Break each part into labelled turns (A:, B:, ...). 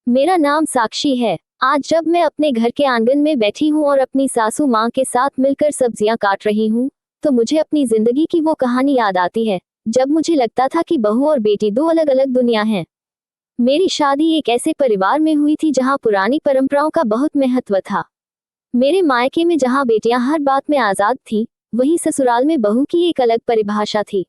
A: मेरा नाम साक्षी है। आज जब मैं अपने घर के आंगन में बैठी हूँ और अपनी सासू माँ के साथ मिलकर सब्जियां काट रही हूँ, तो मुझे अपनी जिंदगी की वो कहानी याद आती है जब मुझे लगता था कि बहू और बेटी दो अलग अलग दुनिया हैं। मेरी शादी एक ऐसे परिवार में हुई थी जहाँ पुरानी परंपराओं का बहुत महत्व था। मेरे मायके में जहाँ बेटियां हर बात में आजाद थी, वहीं ससुराल में बहू की एक अलग परिभाषा थी।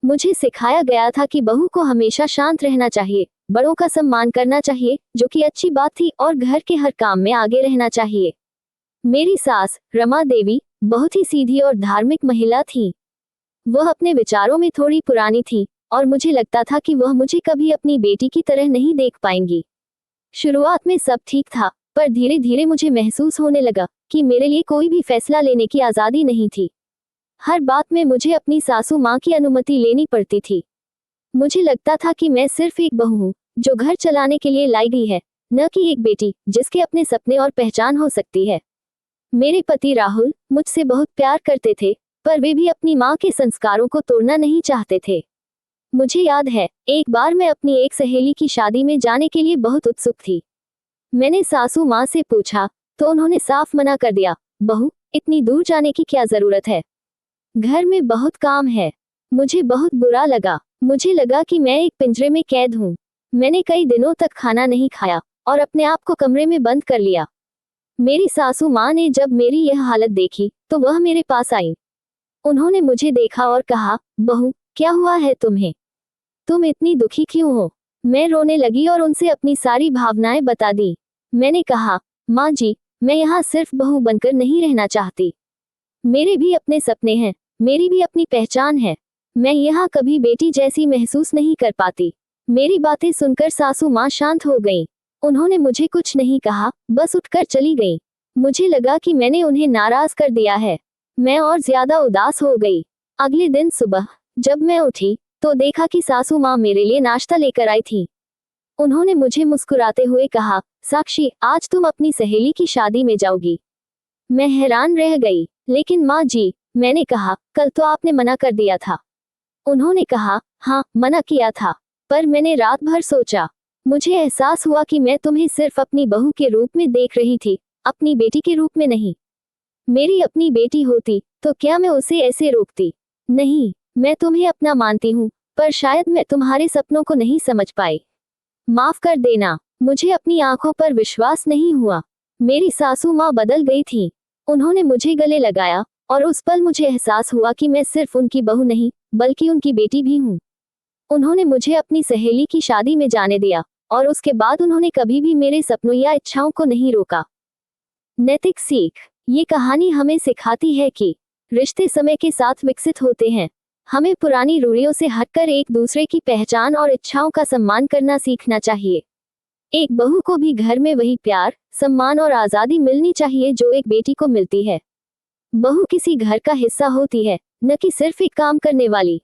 A: मुझे सिखाया गया था कि बहू को हमेशा शांत रहना चाहिए, बड़ों का सम्मान करना चाहिए, जो कि अच्छी बात थी, और घर के हर काम में आगे रहना चाहिए। मेरी सास रमा देवी बहुत ही सीधी और धार्मिक महिला थी। वह अपने विचारों में थोड़ी पुरानी थी और मुझे लगता था कि वह मुझे कभी अपनी बेटी की तरह नहीं देख पाएंगी। शुरुआत में सब ठीक था, पर धीरे धीरे मुझे महसूस होने लगा कि मेरे लिए कोई भी फैसला लेने की आज़ादी नहीं थी। हर बात में मुझे अपनी सासू माँ की अनुमति लेनी पड़ती थी। मुझे लगता था कि मैं सिर्फ एक बहू हूँ जो घर चलाने के लिए लाई गई है, न कि एक बेटी जिसके अपने सपने और पहचान हो सकती है। मेरे पति राहुल मुझसे बहुत प्यार करते थे, पर वे भी अपनी माँ के संस्कारों को तोड़ना नहीं चाहते थे। मुझे याद है, एक बार मैं अपनी एक सहेली की शादी में जाने के लिए बहुत उत्सुक थी। मैंने सासू माँ से पूछा, तो उन्होंने साफ मना कर दिया, बहू, इतनी दूर जाने की क्या जरूरत है, घर में बहुत काम है। मुझे बहुत बुरा लगा। मुझे लगा कि मैं एक पिंजरे में कैद हूँ। मैंने कई दिनों तक खाना नहीं खाया और अपने आप को कमरे में बंद कर लिया। मेरी सासू माँ ने जब मेरी यह हालत देखी, तो वह मेरे पास आई। उन्होंने मुझे देखा और कहा, बहू, क्या हुआ है तुम्हें? तुम इतनी दुखी क्यों हो? मैं रोने लगी और उनसे अपनी सारी भावनाएं बता दी। मैंने कहा, माँ जी, मैं यहाँ सिर्फ बहू बनकर नहीं रहना चाहती। मेरे भी अपने सपने हैं, मेरी भी अपनी पहचान है। मैं यहाँ कभी बेटी जैसी महसूस नहीं कर पाती। मेरी बातें सुनकर सासू माँ शांत हो गईं। उन्होंने मुझे कुछ नहीं कहा, बस उठकर चली गईं। मुझे लगा कि मैंने उन्हें नाराज कर दिया है। मैं और ज्यादा उदास हो गई। अगले दिन सुबह जब मैं उठी, तो देखा कि सासू माँ मेरे लिए नाश्ता लेकर आई थी। उन्होंने मुझे मुस्कुराते हुए कहा, साक्षी, आज तुम अपनी सहेली की शादी में जाओगी। मैं हैरान रह गई। लेकिन माँ जी, मैंने कहा, कल तो आपने मना कर दिया था। उन्होंने कहा, हाँ, मना किया था, पर मैंने रात भर सोचा। मुझे एहसास हुआ कि मैं तुम्हें सिर्फ अपनी बहू के रूप में देख रही थी, अपनी बेटी के रूप में नहीं। मेरी अपनी बेटी होती तो क्या मैं उसे ऐसे रोकती? नहीं, मैं तुम्हें अपना मानती हूँ, पर शायद मैं तुम्हारे सपनों को नहीं समझ पाई। माफ कर देना। मुझे अपनी आंखों पर विश्वास नहीं हुआ। मेरी सासू माँ बदल गई थी। उन्होंने मुझे गले लगाया और उस पल मुझे एहसास हुआ कि मैं सिर्फ उनकी बहू नहीं, बल्कि उनकी बेटी भी हूँ। उन्होंने मुझे अपनी सहेली की शादी में जाने दिया और उसके बाद उन्होंने कभी भी मेरे सपनों या इच्छाओं को नहीं रोका। नैतिक सीख। ये कहानी हमें सिखाती है कि रिश्ते समय के साथ विकसित होते हैं। हमें पुरानी रूढ़ियों से हटकर एक दूसरे की पहचान और इच्छाओं का सम्मान करना सीखना चाहिए। एक बहू को भी घर में वही प्यार, सम्मान और आजादी मिलनी चाहिए जो एक बेटी को मिलती है। बहू किसी घर का हिस्सा होती है, न कि सिर्फ एक काम करने वाली।